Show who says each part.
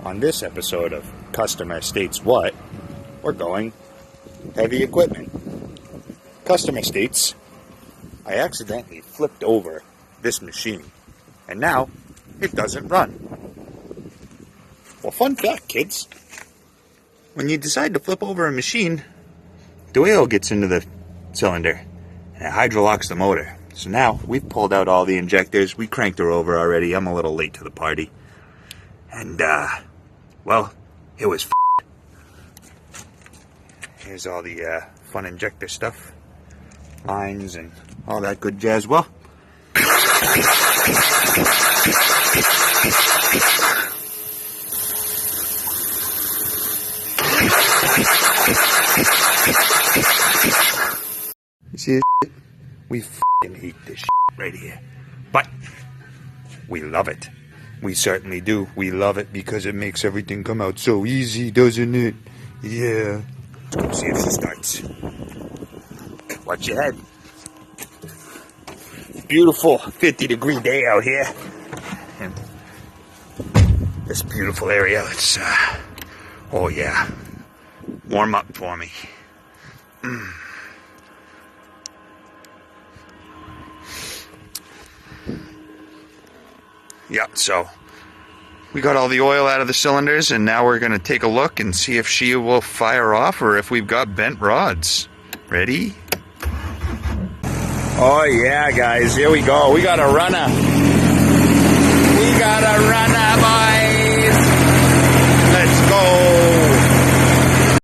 Speaker 1: On this episode of Customer States What, we're going heavy equipment. Customer states, I accidentally flipped over this machine, and now it doesn't run. Well, fun fact, kids. When you decide to flip over a machine, the oil gets into the cylinder, and it hydrolocks the motor. So now, we've pulled out all the injectors, we cranked her over already, I'm a little late to the party. And, well, it was f***ed. Here's all the fun injector stuff. Lines and all that good jazz. Well, you see this shit? We f***ing hate this shit right here. But we love it. We certainly do. We love it because it makes everything come out so easy, doesn't it? Yeah. Let's see if she starts. Watch your head. Beautiful 50-degree day out here. And this beautiful area. Let's, oh yeah. Warm up for me. Yeah, so we got all the oil out of the cylinders, and now we're going to take a look and see if she will fire off or if we've got bent rods. Ready? Oh yeah, guys, here we go. We got a runner. We got a runner, boys.